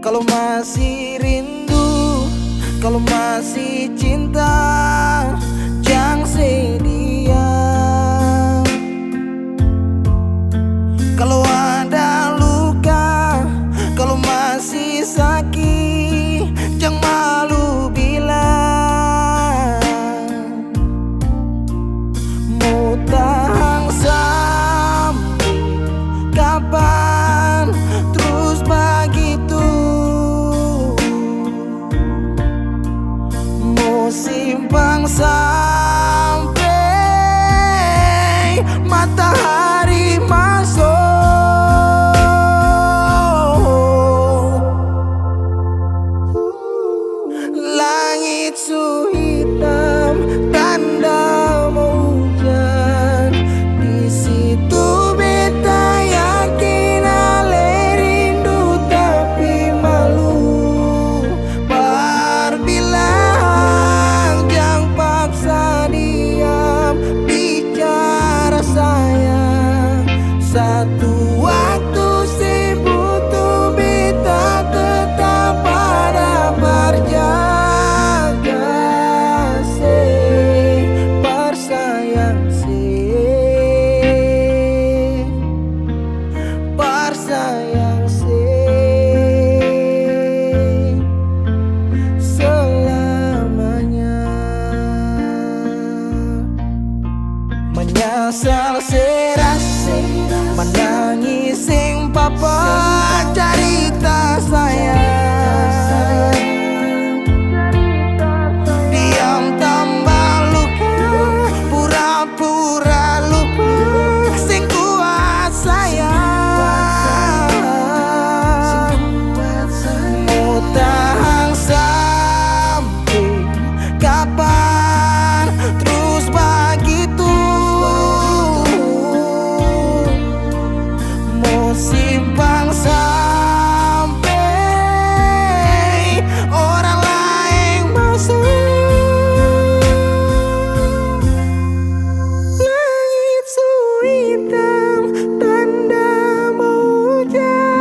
Kalau masih rindu, kalau masih cinta, jangan sedia. Kalau ada luka, kalau masih sakit, jangan malu bilang. Mau tahan sampai kapan terus begitu? Mau simpang sampai matahari masuk. Langit su hitam, tanda mau hujan. Di situ beta yakin ale rindu tapi malu. Berbilang jangan paksa diam, bicara sayang. Satu waktu si butuh beta tetap ada berjaga. Sayang selamanya. Menyesal serasi, menangis sing papa cerita sayang. Diam tambah luka, pura-pura lupa, sing kuat sayang. Tahan sampai kapan terus begitu? Mau simpang sampai orang lain masuk. Langit su hitam, tanda mau hujan.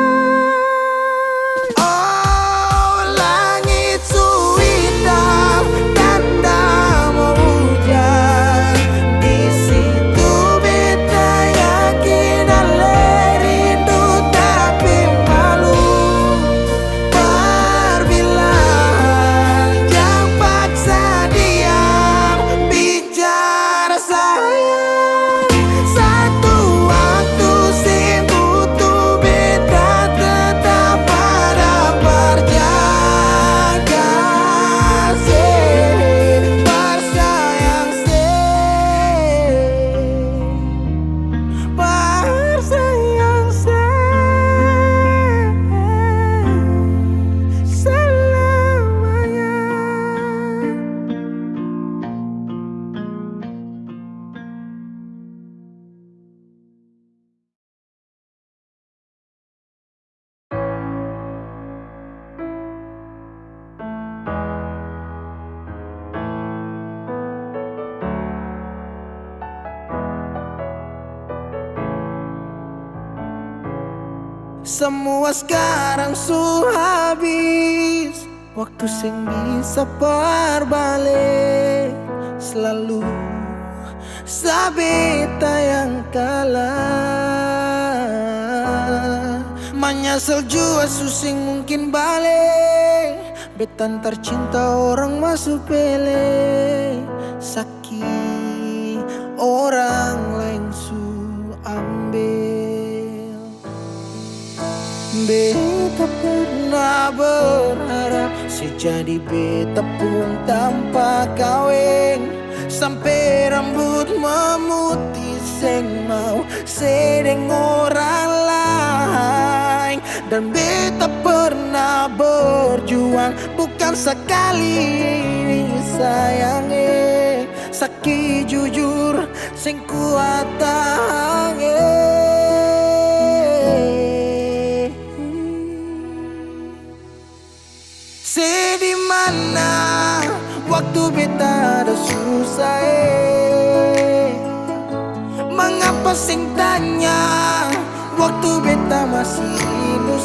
Semua sekarang su habis, waktu sing bisa berbalik. Selalu sabeta yang kalah. Menyesal jua susing mungkin balik. Betan tercinta orang masuk pele. Sakit orang lain su ambil. Beta pernah berharap sejadi beta pun tanpa kawin. Sampai rambut memutih seng mau sedeng orang lain. Dan beta pernah berjuang bukan sekali sayange. Sakit jujur sing kuat tahange. Sedih mana waktu beta ada susah. Mengapa sing tanya waktu beta masih hidup.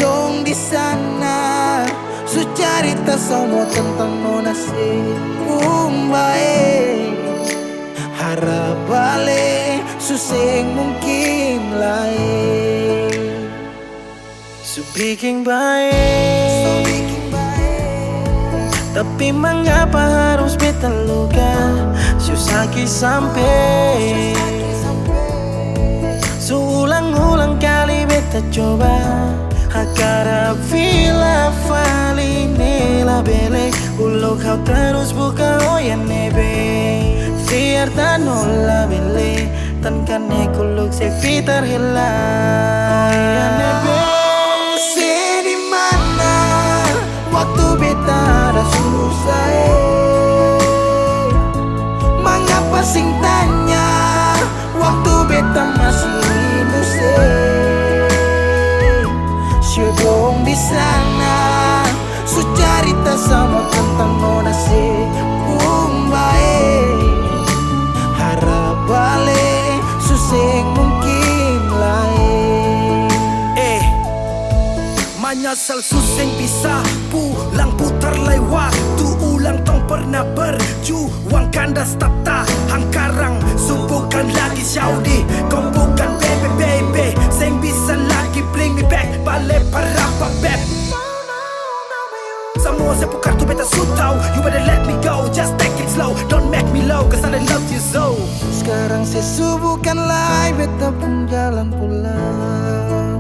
dong di sana. Su cerita semua tentang nona si kumbae. Harap balik suseng mungkin lain. Su bikin baik, tapi mengapa harus beta luka? Susah sampai Seulang-ulang kali beta coba Hakara vila fali nela bele Ulo kau terus buka oyan nebe Fiar tanola bele Tan kane kuluk se fitar hela Oyan nebe di mana waktu beta ada susah Mengapa sing tanya waktu beta masih Syedong di sana, su cerita sama tentang nona si kumbae. Harap balik, suseng mungkin lain. Menyesal suseng bisa pulang putar lewat tu ulang tong pernah berjuang kandas tata hangkarang bukan lagi Saudi kau bukan baby seng bisa lagi bring me back balik parapa beb semua saya pukar tu beta sutau you better let me go just take it slow don't make me low cause I love you so sekarang saya subuhkan lagi beta pun jalan pulang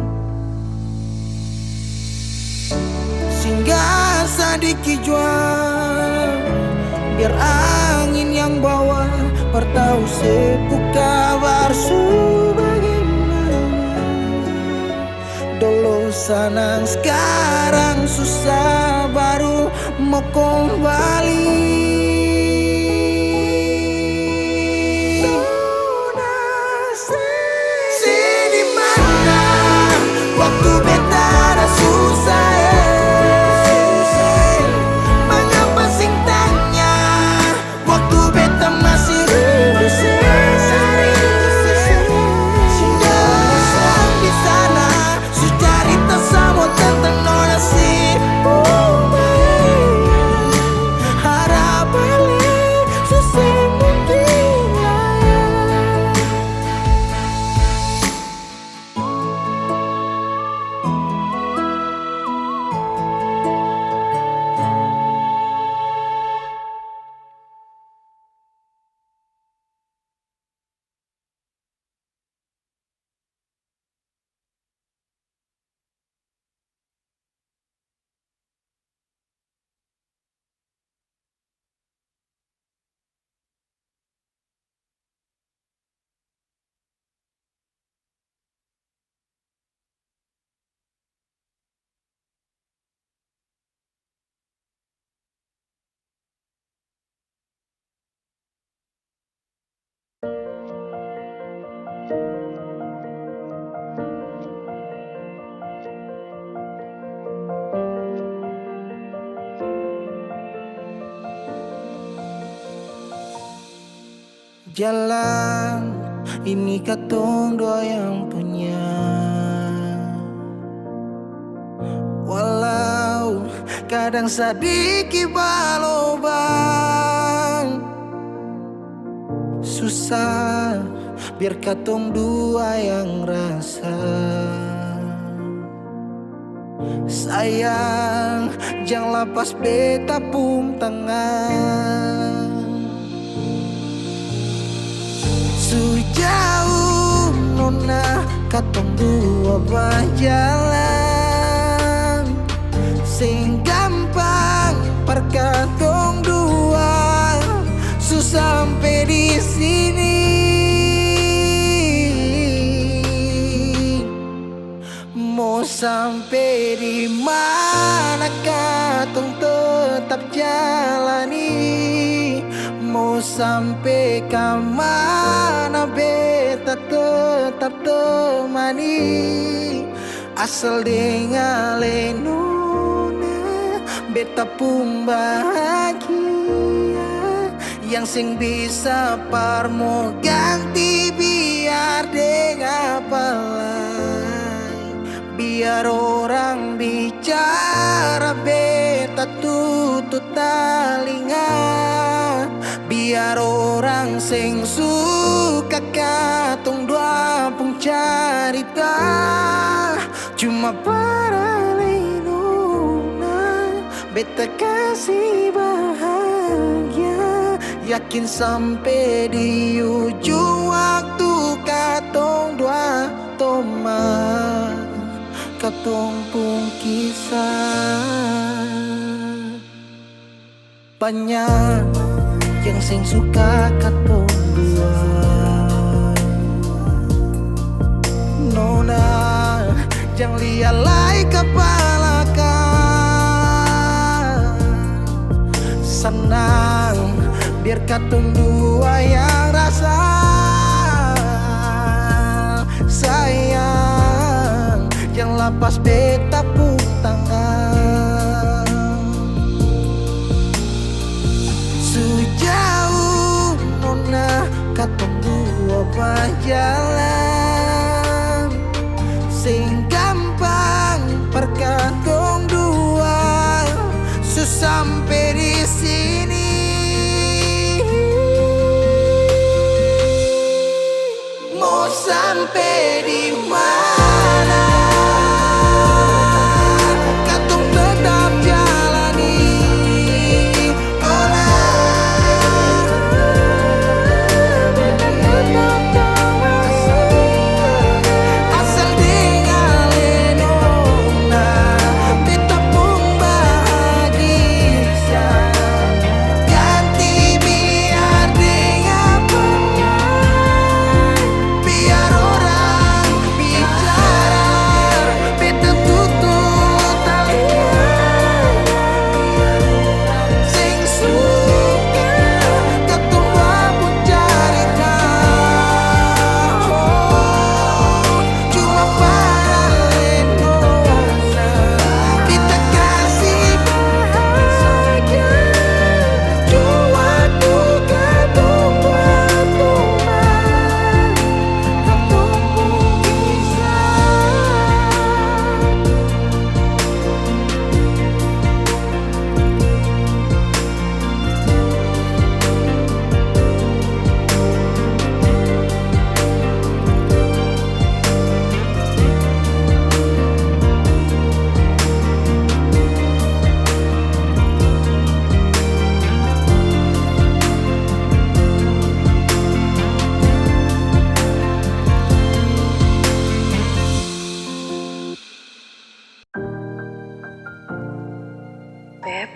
singgah sedikit jual biar angin yang bawa bertahu sepuk kabar su bagaimana dulu senang sekarang susah baru mau kembali di mana waktu beta ada susah Jalan ini katong dua yang punya walau kadang sedikit balobang susah biar katong dua yang rasa sayang jangan lepas beta pun tangan sejauh nona katong dua berjalan sing gampang perkatong dua susah sampai di sini mau sampai di mana katong tetap jalani mau sampai ke mana beta tetap temani asal dengan nona beta pun bahagia yang sing bisa parmo ganti biar dengan apa lain biar orang para beta tutup telinga, biar orang sing suka katong dua pun cerita. Cuma para lindungan beta kasih bahagia, yakin sampai di ujung waktu katong dua teman, katong pun kisah. Banyak yang sing suka katong dua, nona jangan lialai kepala kan. Senang biar katong dua yang rasa sayang, yang lepas beta pun tangan. Sejauh nona katong dua berjalan, sing gampang perkatong dua sampai di sini. Mau sampai di mana? Katong tetap jalani. Oh nah, asal dengan lenona beta pun bahagia. Ganti biar dengan biar orang bicara, beta tutup telinga. Sing suka katong pun cerita. Cuma para lenona beta kasih bahagia, cuma duka katong buat teman, katong pun kisah. Beb,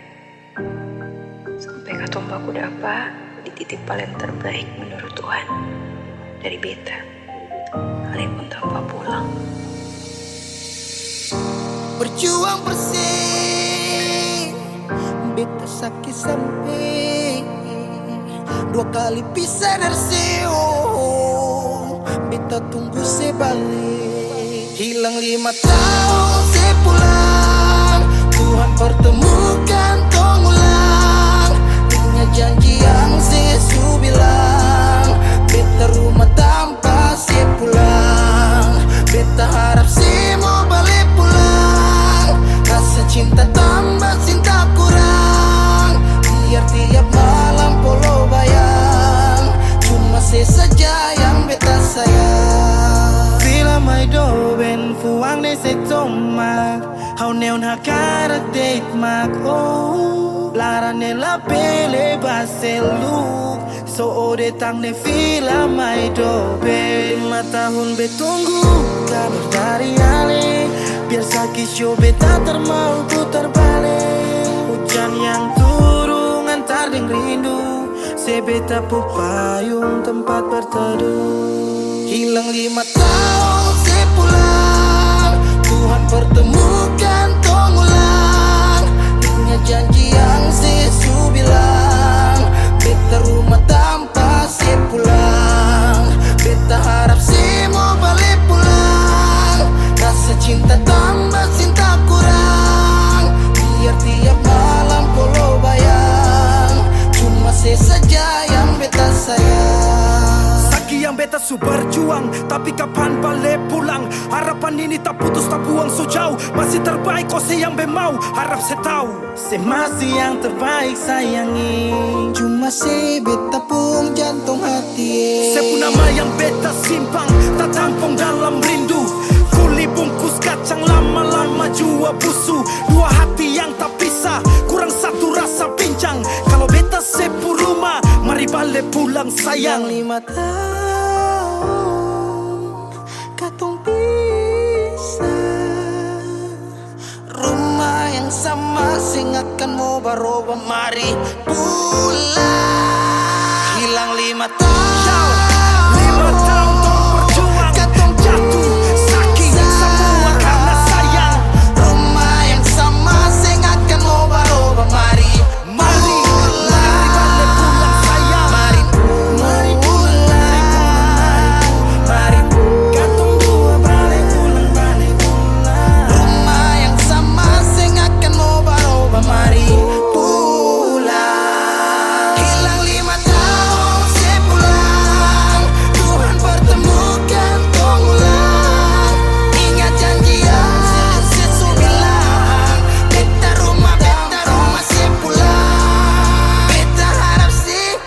sampai katong baku dapa di titik paling terbaik menurut Tuhan dari beta, kalaupun tanpa pulang. Berjuang bersih, beta sakit sampai dua kali pisah dari seo. Beta tunggu sebalik, hilang 5 tahun sepulang. Tuhan pertemukan tong ulang, dengan janji yang Yesus bilang. Beta rumah tanpa sepulang, beta harap semua balik pulang. Rasa cinta tambah cinta kurang, biar tiap malam polo bayang. Cuma saja yang beta sayang. Fila mai do ben fuang de se tomak, hau neon hakarak date mak oh. Lara nela pele baseluk, so ode tang ne fila mai do ben. 5 tahun betunggu kabar dari Ale, biar sakit show beta termau putar balik. Hujan yang turun antar ding rindu, sebeta pupayung tempat berteduh. Hilang 5 tahun sepulang, Tuhan pertemukan tong ulang, dengan janji yang Yesus bilang. Beta rumah tanpa sepulang, beta harap semua balik pulang. Rasa cinta tambah cinta kurang, biar tiap malam polo bayang. Cuma saja yang beta sayang. Sakit yang beta su berjuang, tapi kapan balik pulang? Harapan ini tak putus tak buang so jauh. Masih terbaik kau se yang bemau. Harap se tahu Se masih yang terbaik sayangi. Cuma se beta pun jantung hati. Se pun nama yang beta simpang, tak tampung dalam rindu. Kuli bungkus kacang lama-lama jua busu. Dua hati yang tak pisah, kurang satu rasa pincang. Kalau beta sepu rumah, mari balik pulang sayang. 5 tahun katong pisah, rumah yang sama singatkan mau baroba, mari pulang. Hilang 5 tahun, 5 tahun tong berjuang, katong jatuh sakit semua karena sayang. rumah yang sama singatkan mau baroba, mari Mari balik pulang sayang. Mari pulang, mari Katong dua balik pulang. rumah yang sama sing akan mau baroba, mari pulang. Hilang 5 tahun sepulang, Tuhan pertemukan tong ulang. Ingat janji yang sesu bilang, beta rumah sepulang. Beta harap sih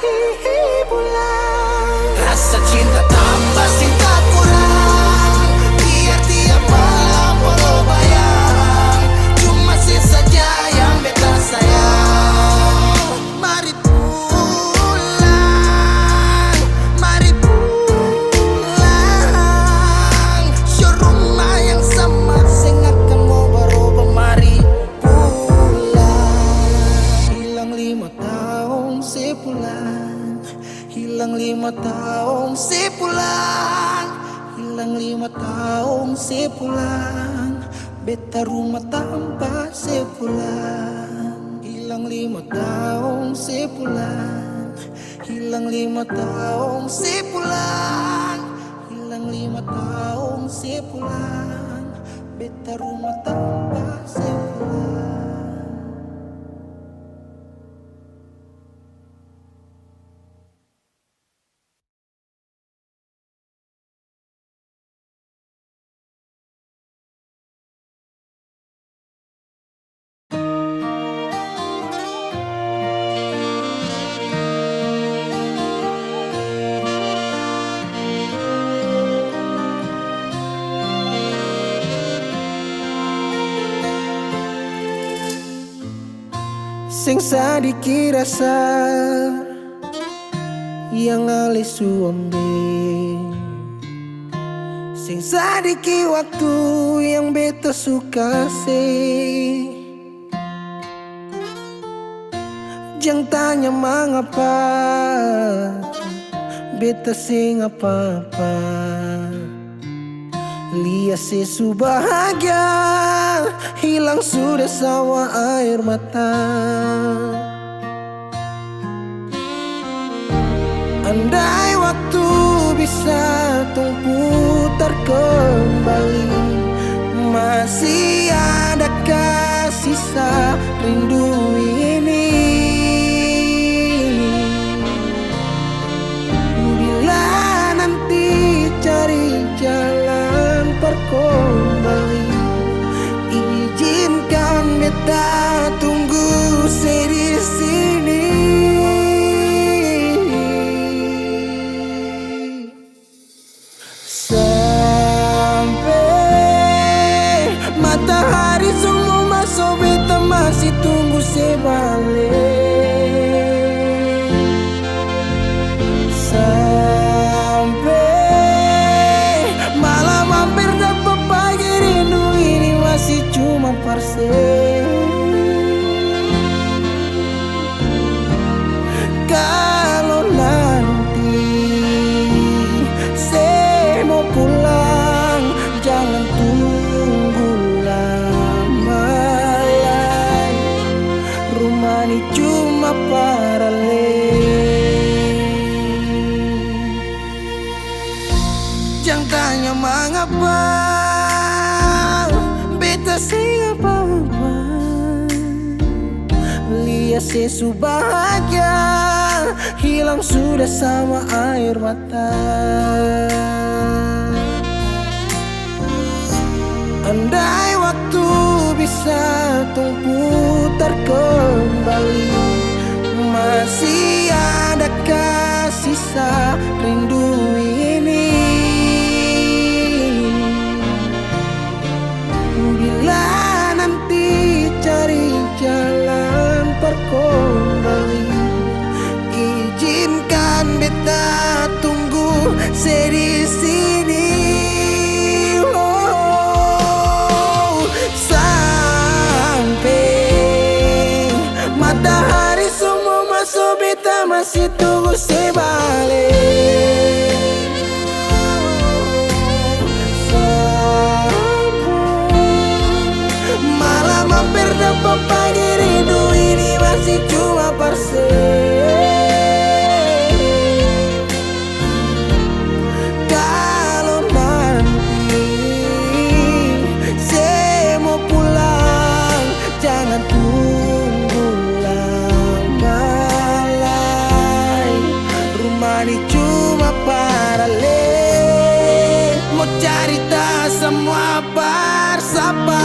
pulang. Rasa cinta tambah cinta kurang, biar tiap malam walau bayang. Cuma sih saja yang beta sayang. Mari pulang, mari pulang. Show rumah yang sama sing akan mau baroba, mari pulang. Hilang 5 tahun sepulang, hilang 5 tahun sepulang, hilang 5 tahun sepulang. Beta rumah tanpa sepulang. Hilang 5 tahun sepulang, hilang 5 tahun sepulang, hilang 5 tahun sepulang. Beta rumah tanpa sepulang. Sing sadiki rasa yang ale suambe, sing sadiki waktu yang beta suka se. Jangan tanya mengapa beta sing apa-apa. Lihat sesu bahagia, hilang sudah sawa air mata. Andai waktu bisa tung putar kembali, masih adakah sisa rindu ini? Bila nanti cari jalan kembali, izinkan beta tunggu di sini. Sampai matahari semua masuk, beta masih tunggu sebalik. Sampai malam hampir dapat pagi, rindu ini masih cuma parse. Kalau nanti saya mau pulang, jangan tunggu lama lagi. Rumah ini cuma paralel. Jangan tanya mengapa beta sing apa-apa. dia sesu bahagia hilang sudah sama air mata. Andai waktu bisa tung putar kembali, masih adakah sisa rindu ini? Bila nanti cari jalan kembali, izinkan beta tunggu di sini. Oh, sampai matahari semua masuk, beta masih tunggu sebalik. Malam hampir dapat pagi, rindu ini masih cuma parse. Kalau nanti saya mau pulang, jangan tunggu lama lagi. Rumah ini cuma paralel, mau cerita semua bersapa.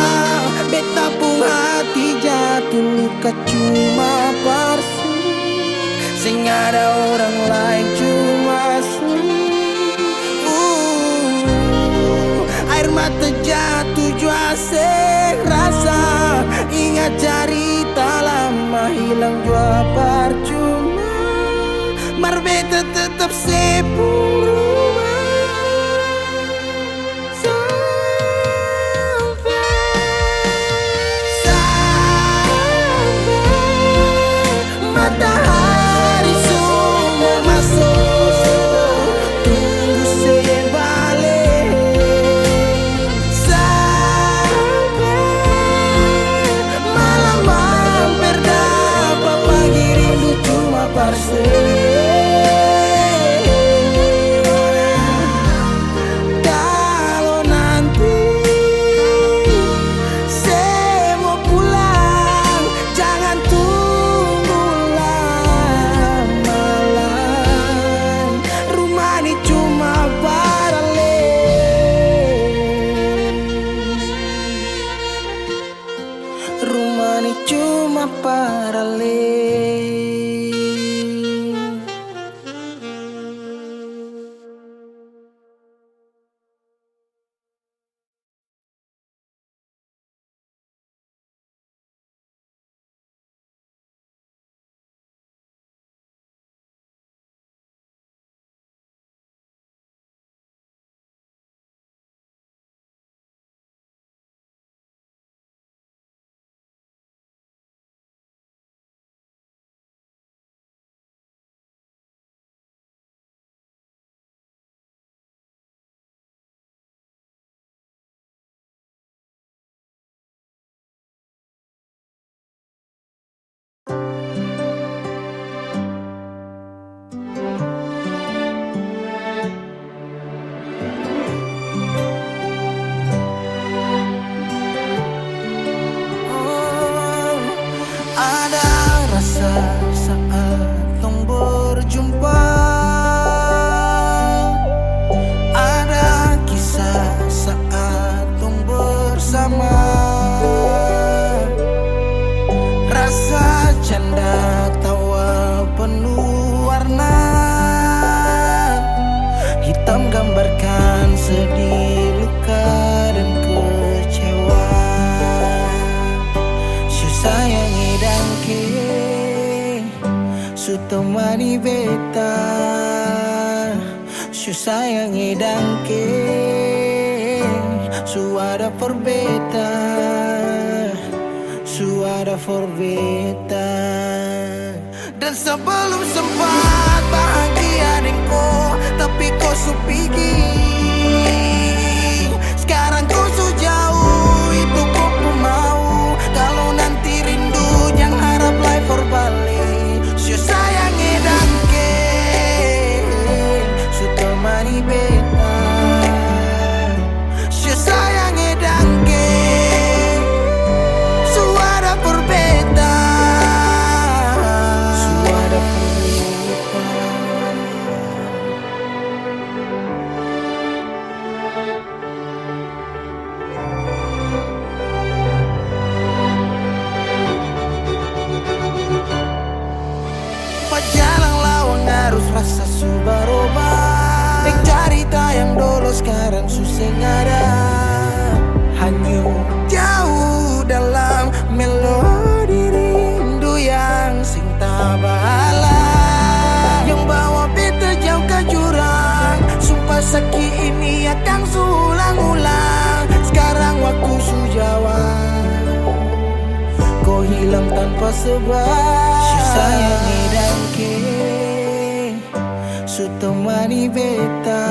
Beta pun hati jatuh luka cuma parsi, sing ada orang lain cuma air mata jatuh jua rasa. Ingat cerita lama hilang jua percuma, mar beta tetap sepuluh. Matahari semua masuk, tunggu sebalik. Sampai malam hampir dapat pagi, rindu cuma parse. Kalau nanti saya mau pulang, jangan tunggu lama lagi. Rumah ini cuma paralel, rumah ini cuma paralel. Ada rasa saat tong berjumpa, ada kisah saat tong bersama. Rasa canda tawa penuh warna, hitam gambarkan sedih, luka dan kecewa. Sayangi dangke su temani beta, su sayangi dangke su ada for beta, su ada for beta. Dan sebelum sempat bahagia denko, tapi kau su pergi. Sekarang kau su jauh, itu kau pun mau. Kalau nanti rindu jangan harap life for balik. Su sayangi dangke su temani beta, su sayangi dangke su ada for beta, suseng ada hanyut jauh dalam melodi rindu yang sing tak bala, yang bawa beta jauh ke jurang. Sumpah sakit ini akan sulang-ulang. Sekarang waktu sujawab, kau hilang tanpa sebab. Si sayang dan ke su temani beta,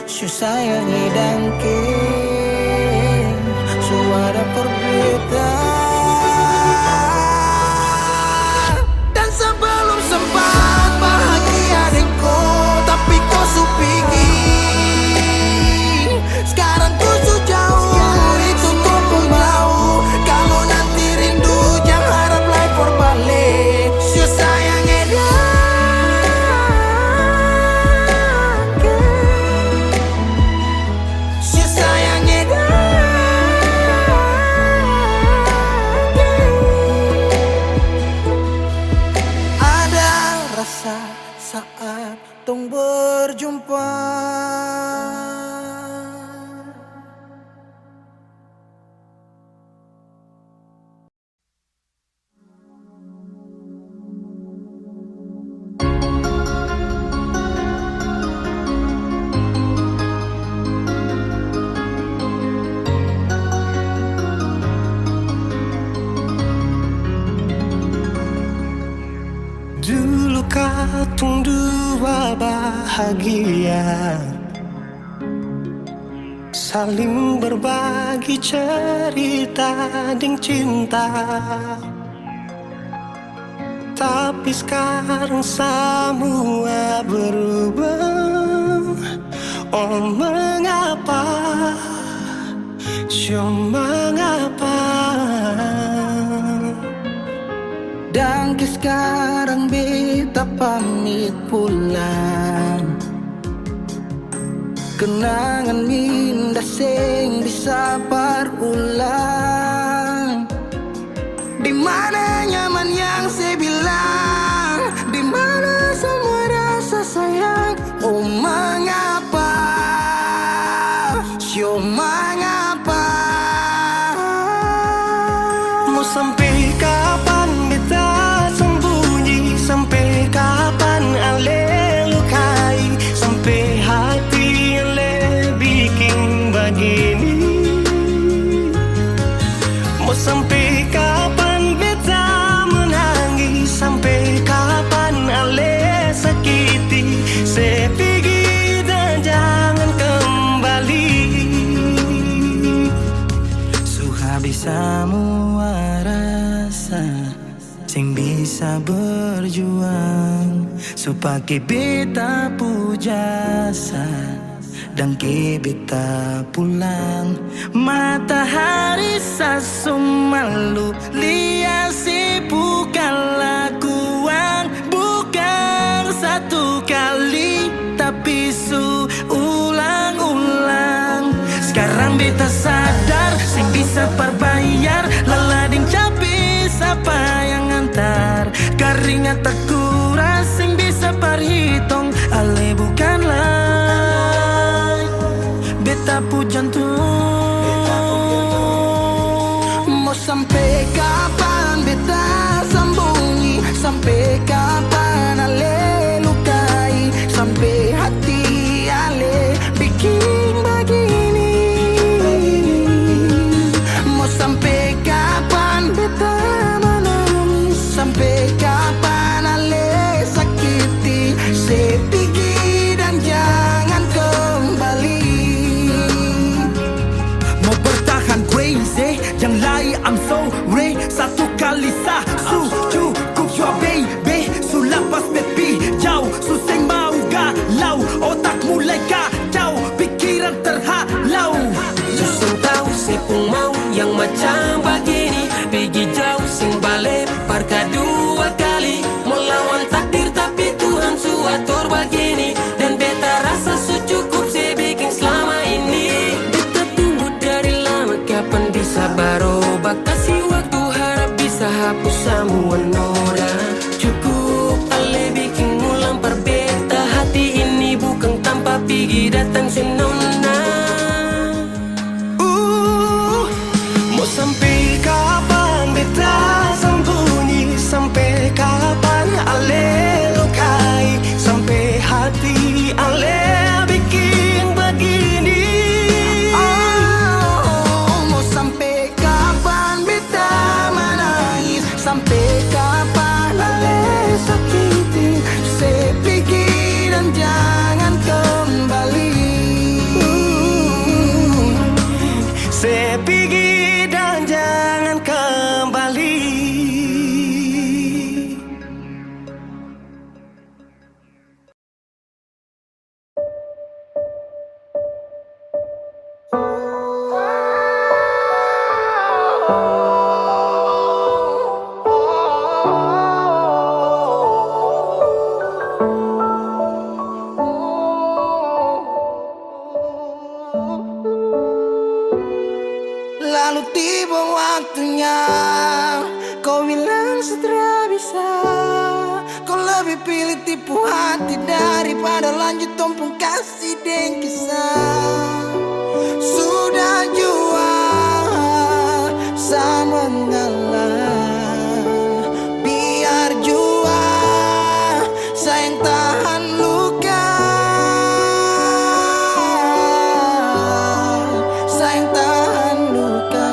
su sayang dan ke su ada perbedaan. Dan sebelum sempat bahagia denganku, tapi kau su pergi. Sekarang ku su jauh, itu ku pun mau. Kalau nanti rindu jangan harap life for balik. Si sayang saat tong berjumpa. Dulu katong dua bahagia, saling berbagi cerita ding cinta. Tapi sekarang semua berubah. Oh mengapa, so mengapa? Dan ke sekarang beta pamit pulang. Kenangan indah sing bisa berulang. Di mana nyaman yang saya bilang, di mana semua rasa sayang. Oh mengapa, so mengapa? Mau sampai kapan beta sembunyi? Sampai kapan ale lukai? Sampai hati ale bikin begini? Mau sampai kapan beta menangis? Sampai kapan ale sakiti? Saya pergi dan jangan kembali. Habis semua rasa sing bisa berjuang, supaya beta pujasa dan ke beta pulang. Matahari sasumalu liasi bukan lakuan, bukan satu kali tapi ulang-ulang. Sekarang beta sadar sing bisa perbayar lalading capi siapa yang antar. Keringat tak kuras sing bisa perhitung ale bukanlah beta pu jantung. Mau sampai kapan beta sembunyi? Sampai kapan ale lukai? Sampai hati ale bikin begini? Sampai kapan beta menangis? Sampai kapan ale sakiti? Saya pergi dan jangan kembali. Mau bertahan crazy, yang lain I'm sorry. Satu kali sah su cukup jua baby. Su lapas baby jauh, su seng mau galau. Otak mulai kacau, pikiran terhalau. Susah tahu sepung mau yang macam begini. Pergi jauh sing balik parka dua kali. Melawan takdir tapi Tuhan suatur begini. Dan beta rasa cukup saya bikin selama ini. Beta tunggu dari lama kapan bisa berubah. Kasih waktu harap bisa hapus semua noda. Cukup ale bikin ulang perbeta. Hati ini bukan tanpa pergi datang sendiri. Ale bikin begini. Mau sampai kapan beta menangis? Sampai kapan ale sakiti? Saya pergi dan jangan kembali. Saya pergi dan jangan kembali. Lalu tiba waktunya, kau bilang setelah bisa. Kau lebih pilih tipu hati daripada lanjut tumpung kasih dan kisah. Sudah jual sama mengalah. Biar jua sayang tahan luka. Sayang tahan luka.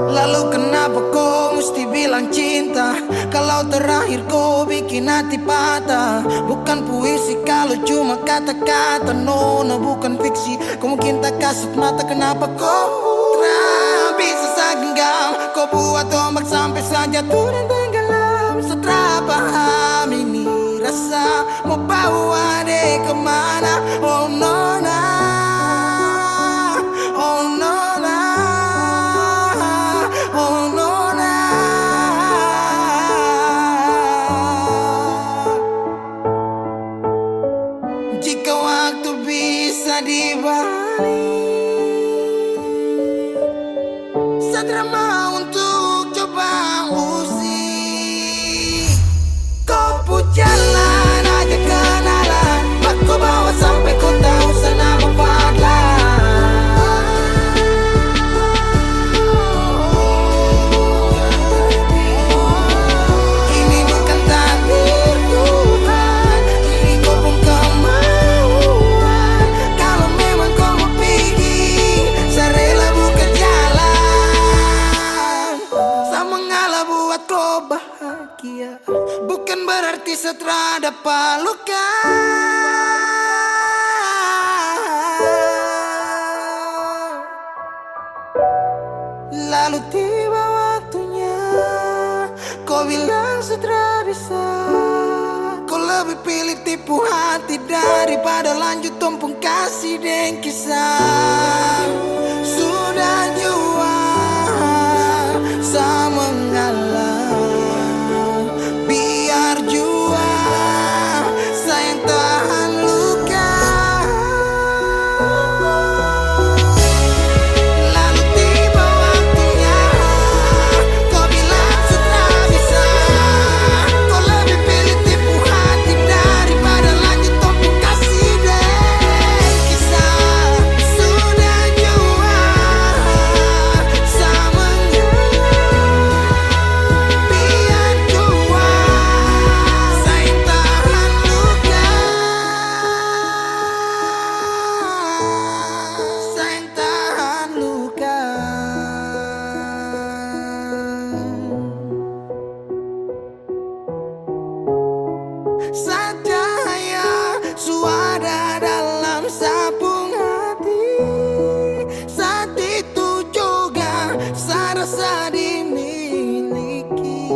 Lalu kenapa kau mesti bilang cinta? Kalau terakhir kau bikin hati patah. Bukan puisi kalau cuma kata-kata. Nona bukan fiksi, kau mungkin tak kasut mata. Kenapa kau tak bisa segenggam? Kau buat ombak sampai saja turun tenggelam. Setelah paham ini rasa, mau bawa deh kemana? Oh Nona, oh Nona, oh Nona. Jika waktu bisa dibalik, Sadra mau untuk coba usik. Kau pun jalan aja kenalan, aku bawa sampai kau tahu sana ini bukan takdir Tuhan, ini kau pun kemauan. Kalau memang kau mau pergi, saya rela buka jalan. Saya mengalah buat kau bahagia, bukan berarti setelah dapat luka. Lalu tiba waktunya, kau bilang setelah bisa. Kau lebih pilih tipu hati daripada lanjut tumpung kasih dan kisah. Sudah jual sama mengalah. Biar jua sayang tahan luka. Lalu tiba waktunya, kau bilang sudah bisa. Kau lebih pilih tipu hati daripada lanjut tumpung kasih dan kisah. Sudah jual sama mengalah. Biar jua sayang tahan luka. Sayang tahan luka. Cahaya suara dalam sabung hati. Saat itu juga saya rasa dimiliki.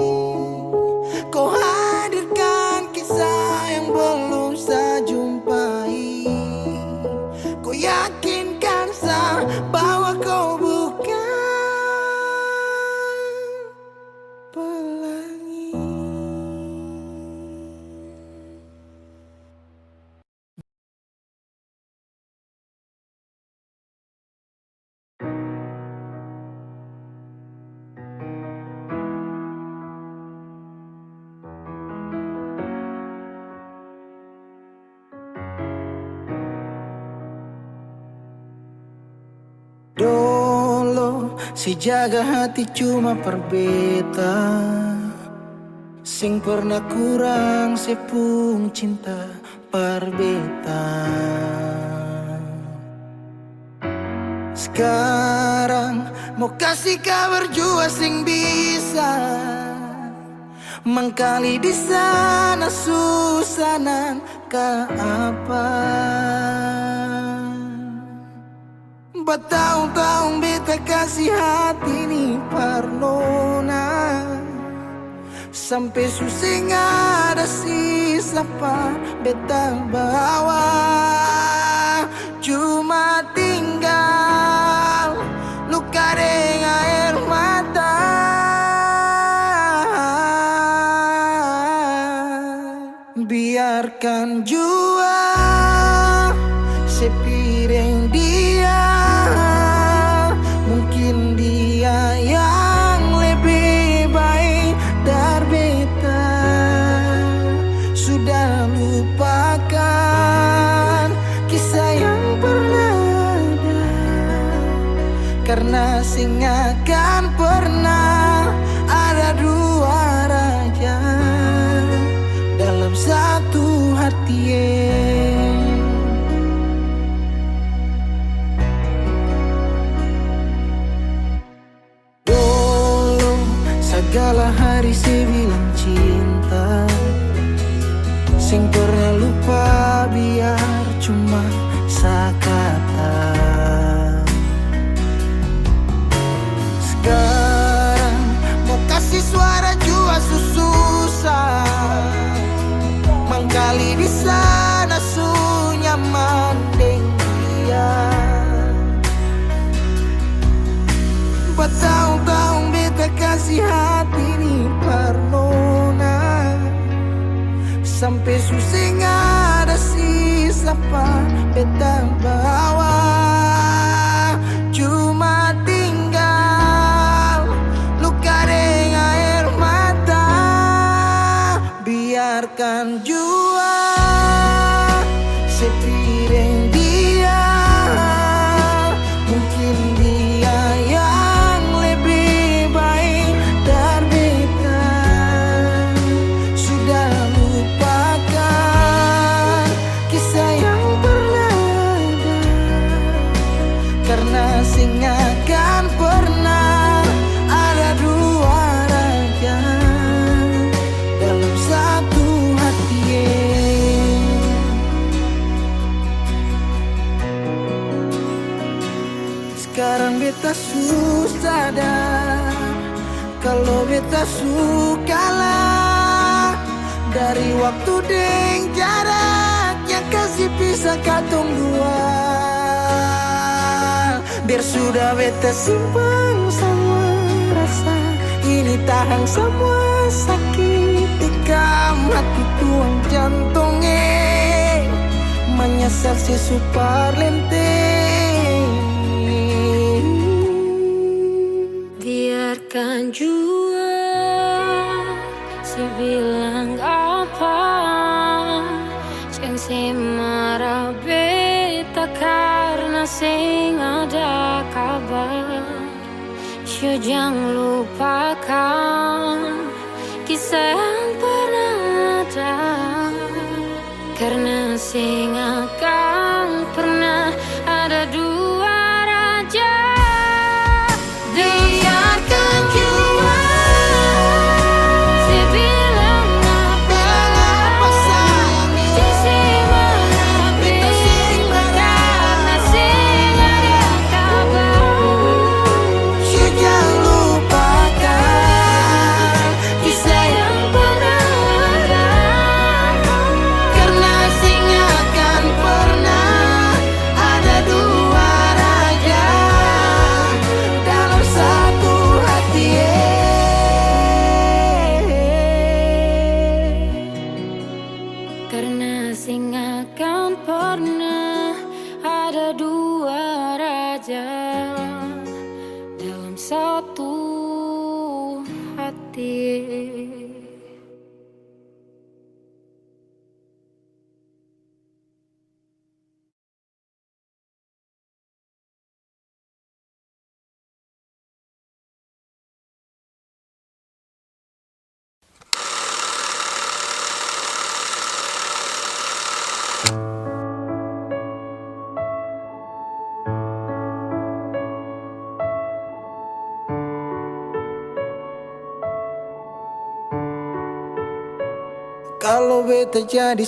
Kau hadirkan kisah yang belum saya jumpai. Kau yakinkan saya bahwa kau bukan pelangi. Dulu si jaga hati cuma perbeta. Sing pernah kurang sepung cinta perbeta. Sekarang mau kasih kabar jua sing bisa mangkali di sana susanan ke apa. Bertahun-tahun beta kasih hati ni parnona, sampai susing ada sisa pa beta bawa. Cuma tinggal luka dengan air mata. Biarkan jua sepiring dia, mungkin dia yang lebih baik dari beta. Sudah lupakan kisah yang pernah ada, karena sing akan pernah ada dua raja dalam satu hati. Dulu segala hari saya bilang cinta, sing pernah lupa biar cuma sekata. Sekarang mau kasih suara jua susah, mangkali di sana su nyaman deng dia. Bertahun-tahun beta kasih hati ni parnona, sampai susing ada sisa pa beta bawa. Cuma tinggal luka dengan air mata. Biarkan jua sepiring dia, mungkin dia yang lebih baik dari beta. Sudah lupakan kisah yang pernah ada, karena sing akan pernah ada dua raja dalam satu hati. Sekarang beta susah sadar kalau beta sukalah dari waktu deng jaraknya kasih pisah katong dua. Biar sudah beta simpan semua rasa ini, tahan semua sakit tikam hati tuang jantungnya, menyesal si super lenteng. Biarkan jua si bilang apa, jangan si marah beta karena sing ada kabar. Sio jangan lupakan kisah yang pernah ada, karena sing akan pernah ada dua raja. Biarkan jua si bilang apa sayang, si marah beta karena sing ada kabar. Sio jangan lupakan Kisah yang pernah ada, karena sing akan Kalau beta jadi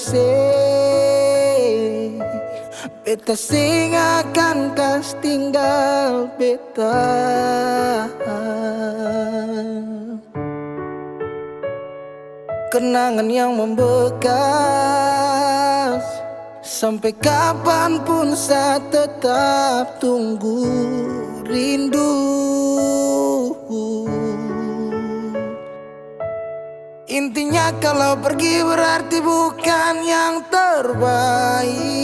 beta sing akan kas tinggal beta. Kenangan yang membekas, sampai kapanpun saya tetap tunggu rindu. Intinya kalau pergi berarti bukan yang terbaik.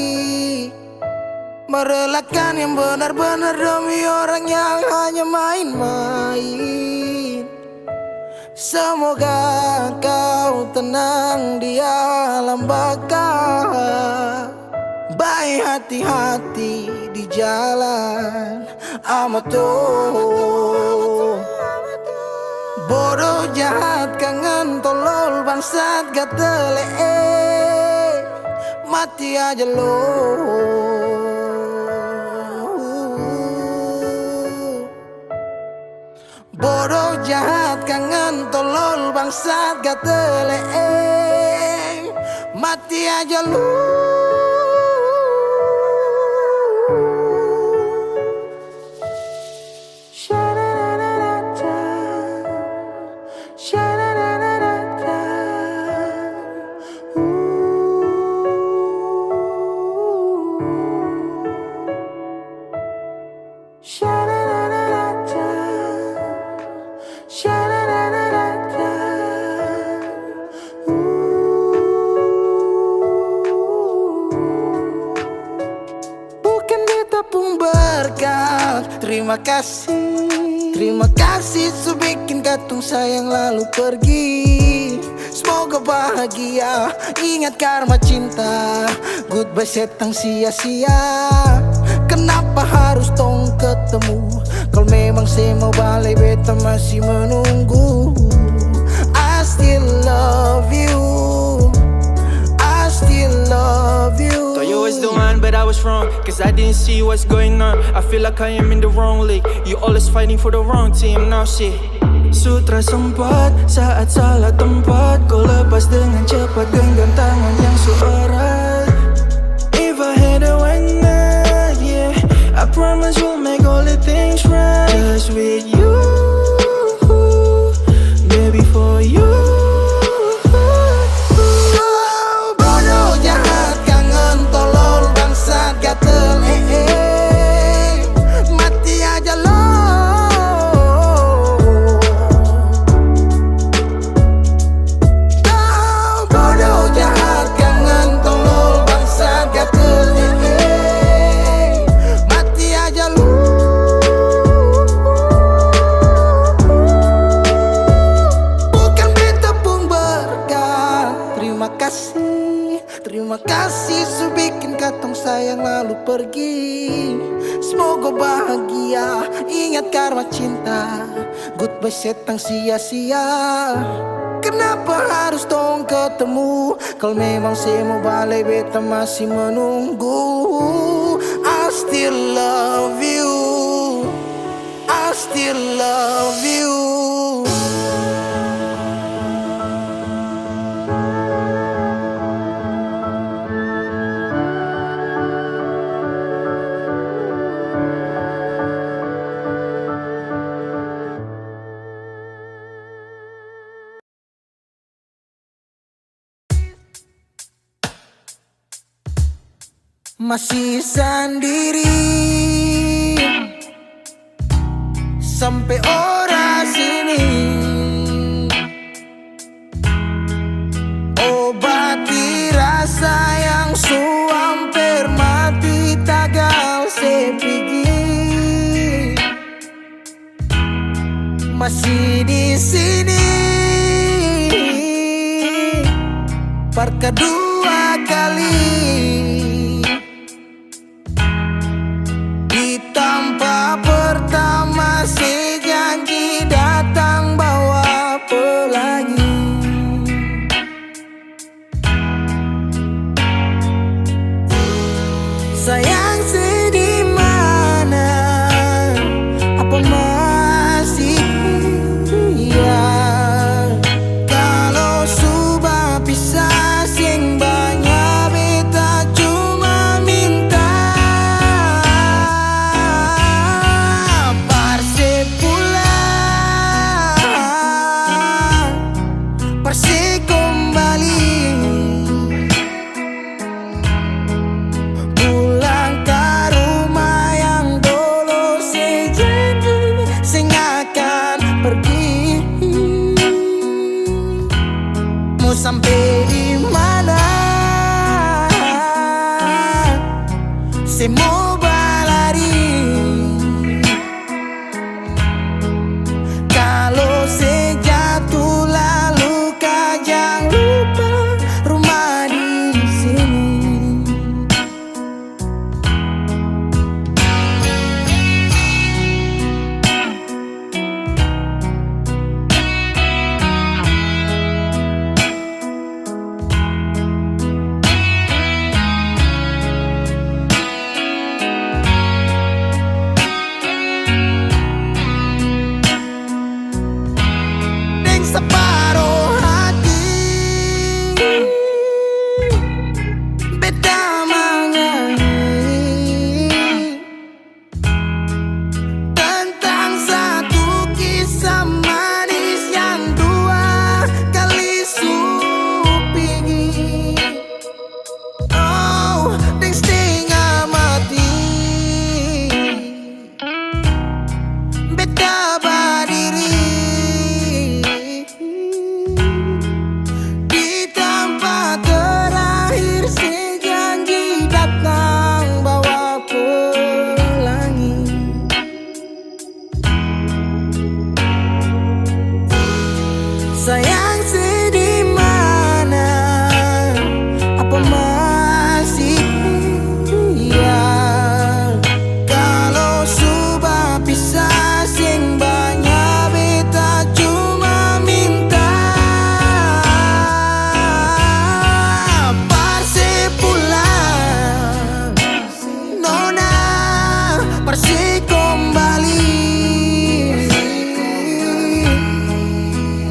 Merelakan yang benar-benar demi orang yang hanya main-main. Semoga kau tenang di alam baka. Baik hati-hati di jalan Amato. Bodoh jahat kangen tolol bangsat gatele, mati aja lo. Bodoh jahat kangen tolol bangsat gatele, mati aja lo. Bukan beta pun berkat. Terima kasih su bikin katung sayang lalu pergi. Semoga bahagia, ingat karma cinta. Goodbye setang sia-sia. Kenapa harus tong ketemu? Kalau memang saya mau balik beta masih menunggu. I still love you, I still love you. Thought you was the one but I was wrong, cause I didn't see what's going on. I feel like I am in the wrong league. You always fighting for the wrong team. Now shit, sutra sempat saat salah tempat. Kau lepas dengan cepat genggam tangan yang seerat. If I had a one night, yeah, I promise we'll make all the things right. Just with you, baby, for you. Bodoh jahat kangen tolol bangsat gatel, mati aja lo. Bodoh jahat kangen tolol bangsat gatel, mati aja lo. Bukan beta pun berkat. Terima kasih su bikin katong sayang lalu pergi. Semoga bahagia, ingat karma cinta. Goodbye setang sia-sia. Kenapa harus tong ketemu? Kalau memang saya mau balik beta masih menunggu. I still love you, I still love you. Masih sendiri sampai ora sini. Obati rasa yang hampir mati tagal sepigi. Masih di sini parka dua kali. Pertama si janji datang bawa pelangi. Sayang sedih mana? Apa masih iya? Kalau sudah pisah bersih kembali. Pulang ke rumah yang dulu sejanji sing akan pergi. Mau sampai di mana? Saya mau berlari. Kalau saya jatuh lalu kau jangan lupa rumah di sini. Deng separuh hati beta menyanyi tentang satu kisah manis yang dua kali supingi. Oh, deng setengah mati beta berdiri di tempat terakhir sejanji datang bawa pelangi. Sayang sedih mana? Apa masih iya? Kalau sudah pisah sing banyak beta cuma minta parse pulang, nona parse kembali.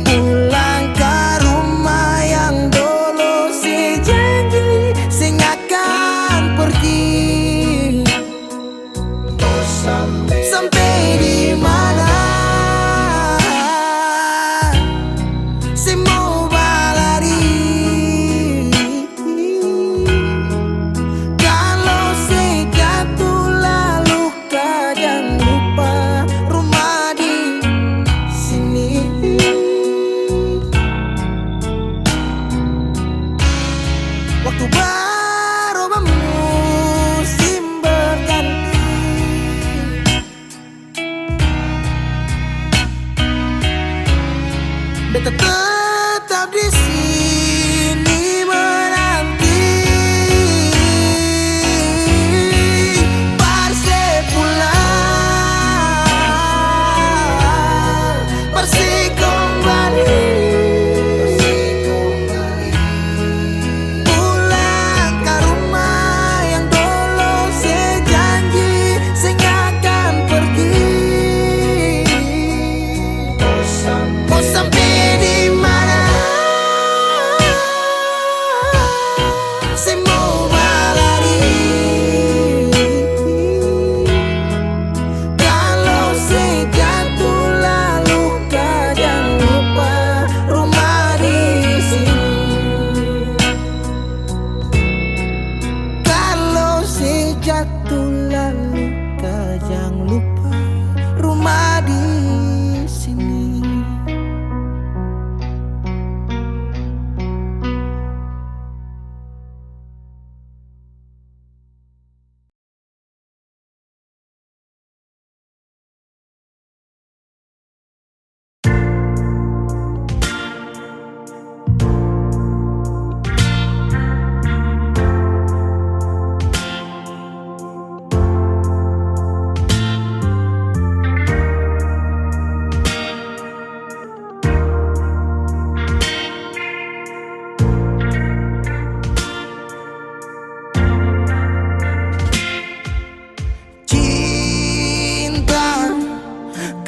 Pulang ke rumah yang dulu sejanji sing akan pergi. Sampai di mana? Saya mau berlari. Kalau saya jatuh lalu kau jangan lupa rumah di sini. Waktu berubah musim berganti, beta tetap di sini menanti parse pulang, parse kembali. Pulang ke rumah yang dulu sejanji sing akan pergi. Mau sampai di mana? Saya mau berlari. Kalau saya jatuh lalu kau jangan lupa rumah di sini. Kalau saya jatuh lalu kau jangan lupa rumah di sini.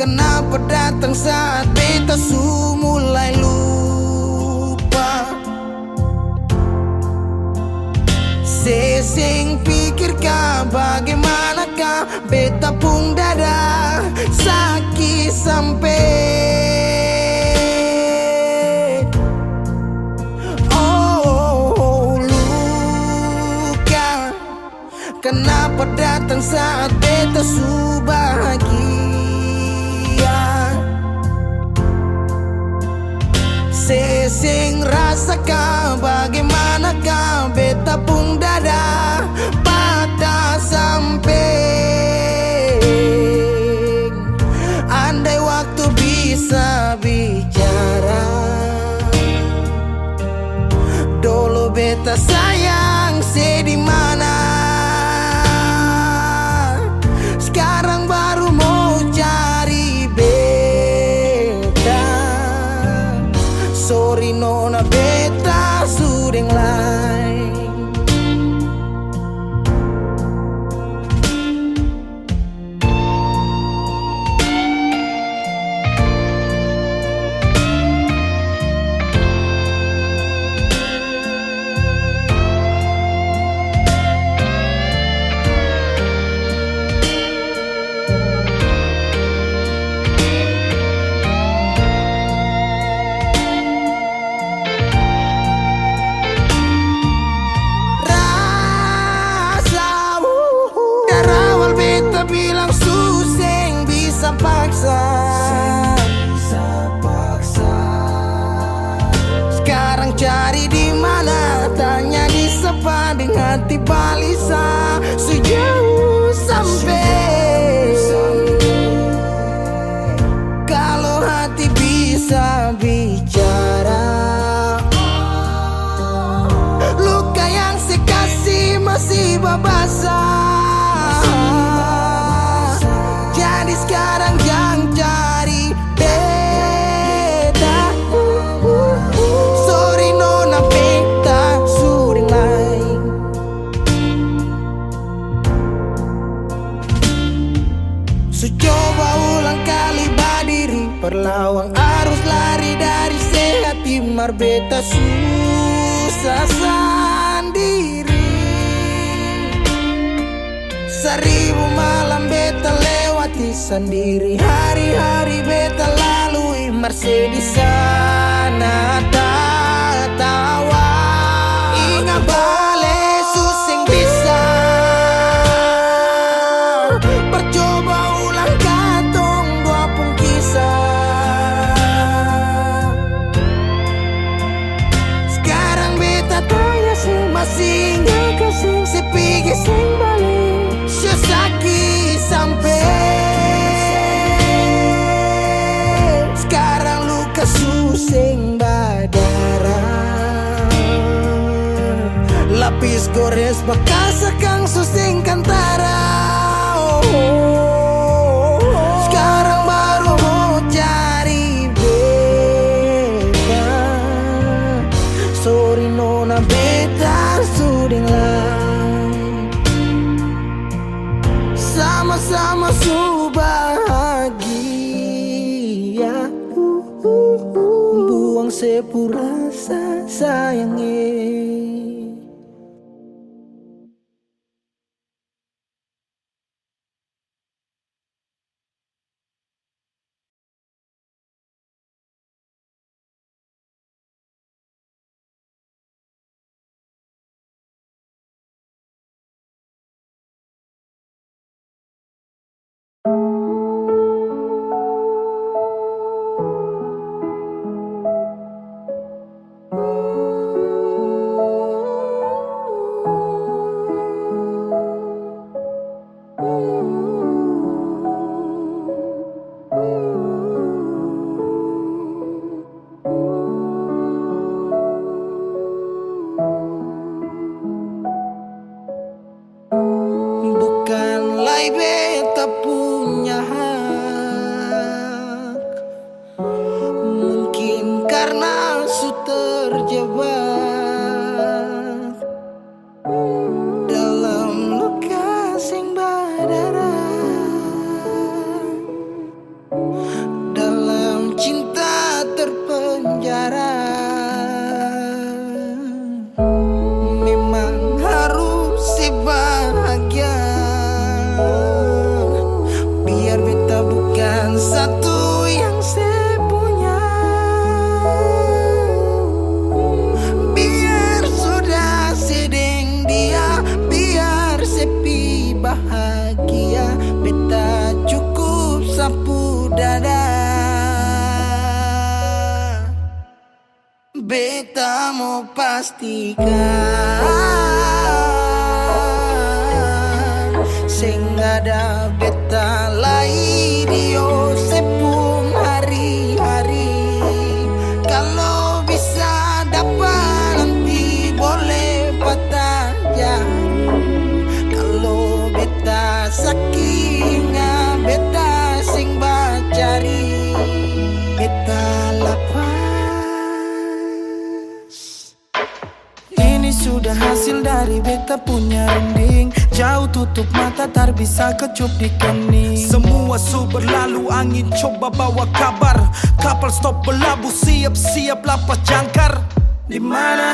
Kenapa datang saat beta su mulai lupa? Sesing pikirkah bagaimanakah beta pun dada sakit sampai saat beta su bahagia. Sesing rasakan bagaimanakah beta pun dada patah samping. Andai waktu bisa bicara, dulu beta sayang di mana. Sekarang baru mau cari beta. Sorry nona beta sudeng lain. Bilang suseng bisa paksa. Sekarang cari di mana, tanya di sepa dengan hati balisa. Sejauh sampai kalau hati bisa bicara, luka yang sekasih masih babasa. Jadi sekarang jangan cari beda. Sorry nona beta sudeng lain. So coba ulang kali berdiri, perlawan arus lari dari sehat timar beta susah sendiri. Seribu malam beta lewati sendiri, hari-hari beta lalui Mercedes di sana tawa. Ingat bale suseng bisa, percoba ulang katong dua pun kisah. Sekarang beta tanya sih masih nggak kasih sepigi sing balik. Sesaki sampai sekarang luka suseng badara. Lapis gores bekas akang suseng kantara. Sekarang baru mau cari beta. Sorry nona beta sudeng lain. Sama-sama su bahagia. Buang sepurasa sayangnya. Bukanlah beta punya hak, mungkin karena su terjebak dalam luka sing badara, dalam cinta terpenjara. Memang harus si bahagia, biar beta bukan satu yang saya punya. beta mau pastikan sing ada beta lai dio sepung hari-hari. Kalau bisa dapat nanti boleh patah jari. Kalau beta sakinga beta sing bacari beta lapas. Ini sudah hasil dari beta punya rending. Jauh tutup mata tak bisa kecup di kening. Semua su berlalu, angin coba bawa kabar. Kapal stop berlabuh, siap-siap lapas jangkar. Di mana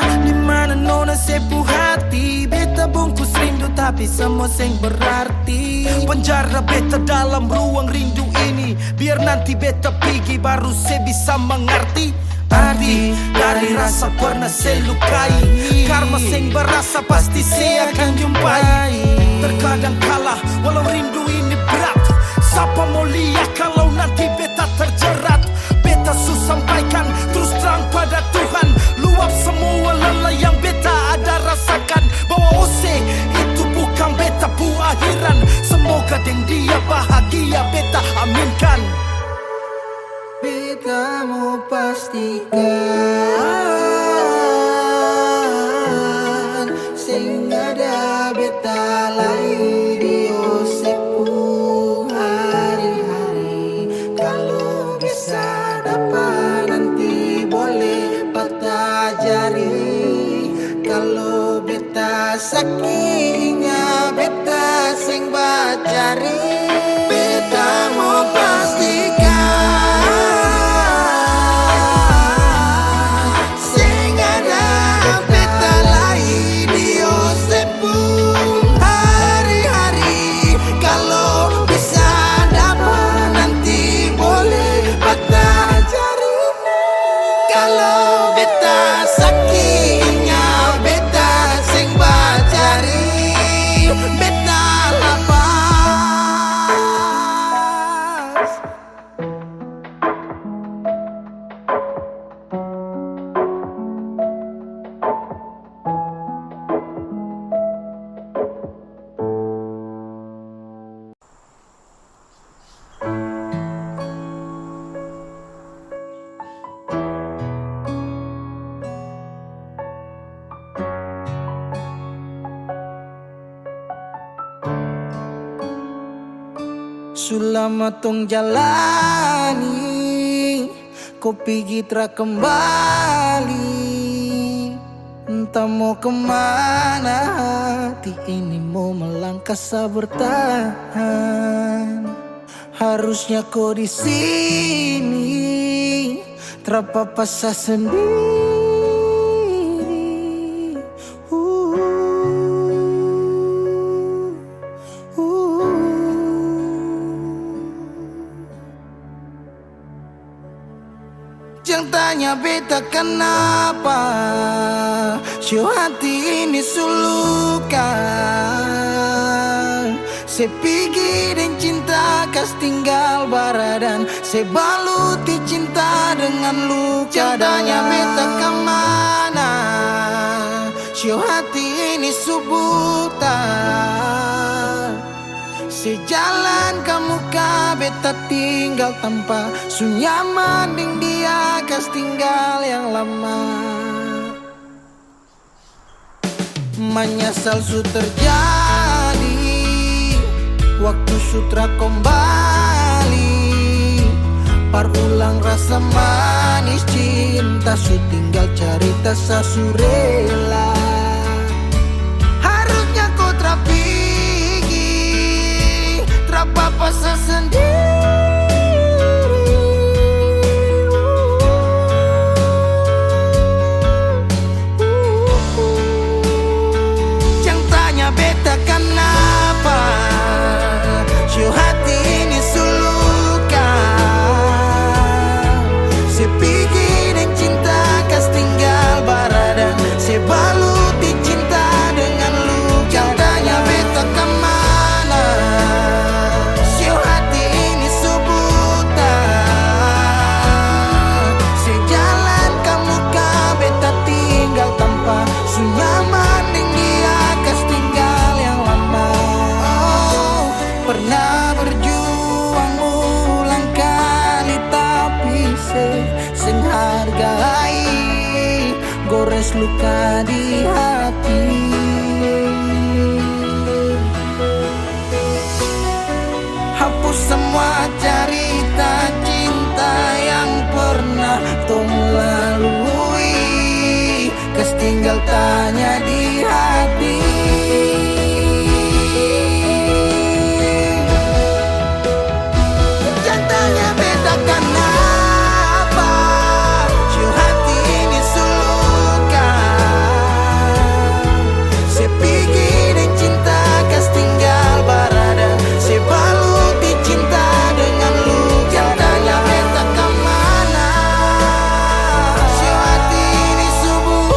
nona sepuh hati. Beta bungkus rindu tapi semua sing berarti. Penjara beta dalam ruang rindu ini. Biar nanti beta pergi baru saya bisa mengerti arti dari rasa pernah saya lukai. Karma sing berasa pasti saya akan jumpai. Terkadang kalah walau rindu ini berat. Siapa mau lihat kalau nanti beta terjerat. Beta sampaikan terus terang pada Tuhan. Luap semua lelah yang beta ada rasakan. Bahwa Ose itu bukan beta pu akhiran. Semoga deng dia bahagia beta aminkan. Beta mau pastikan sing ada beta lai dio sepuh hari-hari. Kalau bisa dapat nanti boleh patah jari. Kalau beta sakinga beta sing bacari. Beta mau pastikan Selama tong jalani, kau pergi tra kembali. Entah mau kemana, hati ini mau melangkah bertahan. Harusnya kau di sini, terpapasa sendiri. Jangan tanya beta kenapa, show hati ini sulukan. Se pergi dan cinta kas tinggal baradan. Se baluti cinta dengan luka. Jadanya beta kemana, show hati ini subutan. Sejalan kamu beta tinggal tanpa sunyaman ding dia kas tinggal yang lama. Menyesal su terjadi waktu sutra kembali. Parulang rasa manis cinta su tinggal cerita sasurela. Harusnya kau apa sendiri. Jangan tanya beta kenapa, show hati ini sulukan. Se pergi dan cinta kas tinggal baradan. Se baluti cinta dengan luka. Jangan tanya beta kemana, hati ini gores luka di hati. Hapus semua cerita cinta yang pernah tung lalui, kes tinggal tanya di hati. Jantanya beda kenapa si hati ini sulukan. Saya pikir dan cinta kas tinggal barada, saya balut di cinta dengan lu. Jantanya beda kemana si hati ini subuhkan.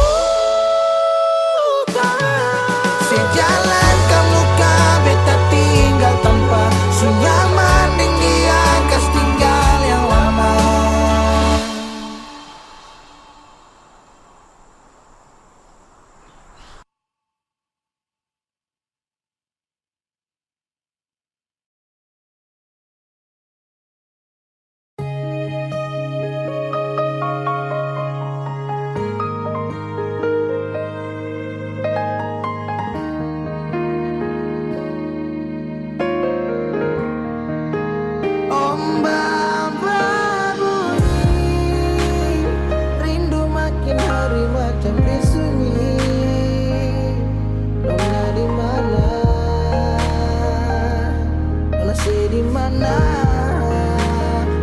Saya jalan kamu ka beta tinggal tanpa su nyaman deng dia kas tinggal yang lama. Ombak berbunyi, rindu makin hari macam disunyi. Nona di mana? Nona saya di mana?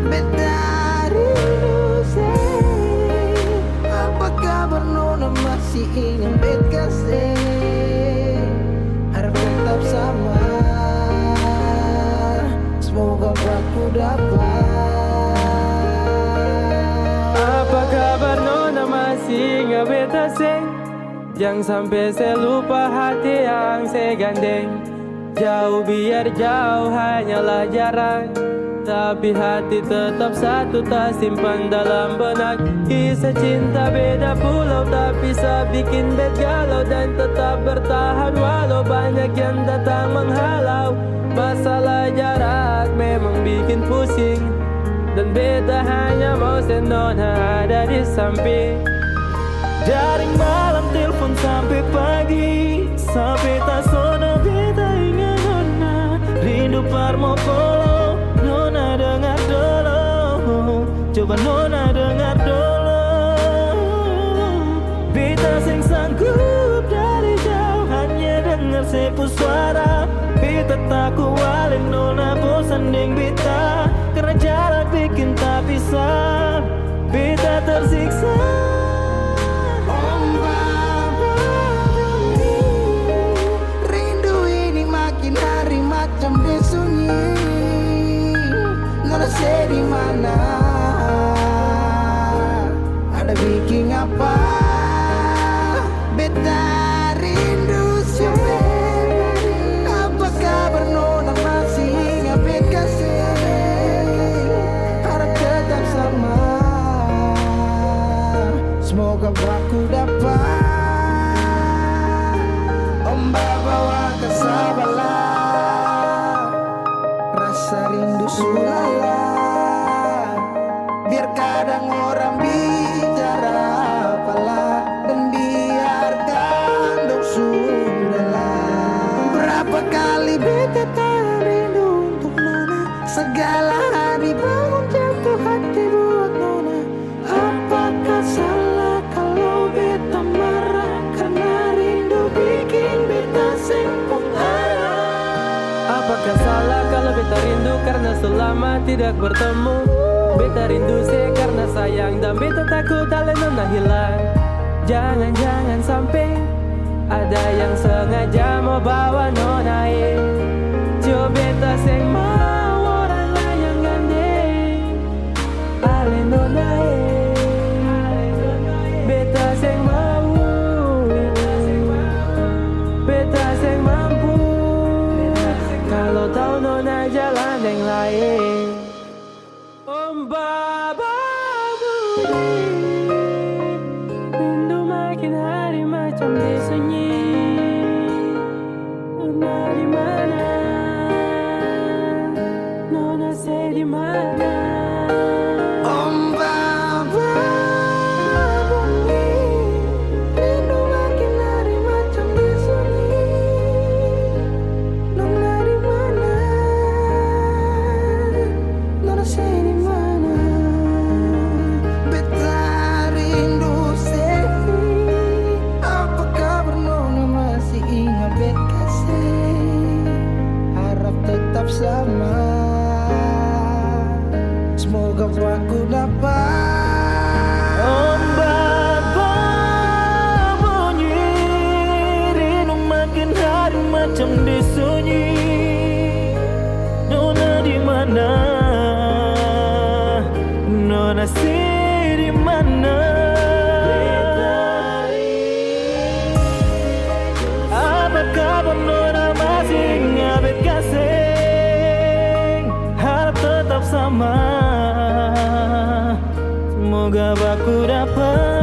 Beta rindu say. Apa kabar Nona masih ingin bet kasih? Harap tetap sama. Semoga aku dapat. Apa kabar Nona masih ingat beta seng? Jangan sampai saya lupa hati yang saya gandeng. Jauh biar jauh hanyalah jarak, tapi hati tetap satu tak simpan dalam benak. Kisah cinta beda pulau tapi bisa bikin bet galau dan tetap bertahan walau banyak yang datang menghalau. Masalah jarak memang bikin pusing, dan beta hanya mau Nona ada di samping. Dari malam telepon sampai pagi, sampai tak sono beta ingat Nona. Rindu parmo polo, Nona dengar dulu. Coba Nona dengar dulu. Beta sing sanggup dari jauh hanya dengar sepu suara. Beta tak kualin Nona bosan deng beta, karena jarak bikin tak bisa. Beta tersiksa. Ombak berbunyi, rindu ini makin hari macam disunyi. Nona saya di mana? Ada bikin apa? Beta rindu siapa? Apa kabar Nona masih ingat bet kasih? Harap tetap sama. Semoga aku dapat. Ombak bawa ke Sabala, rasa rindu sulala. Biar kadang orang bicara apalah, dan biarkan dong sudahlah. Berapa kali beta tak rindu untuk Nona, segala hari bangun jatuh hati buat Nona. Apakah salah kalau beta marah karena rindu bikin beta sempung arah? Apakah salah kalau beta rindu karena selama tidak bertemu? Beta rindu saya karena sayang dan beta takut ale Nona hilang. Jangan-jangan sampai ada yang sengaja mau bawa Nona coba beta seng mau orang lain yang gandeng ale Nona beta seng mau, beta seng mampu. Kalau tahu Nona jalan yang lain. Ombak berbunyi, rindu makin hari macam disunyi. Nona di mana? Nona saya di mana? Ombak berbunyi, Semoga baku dapat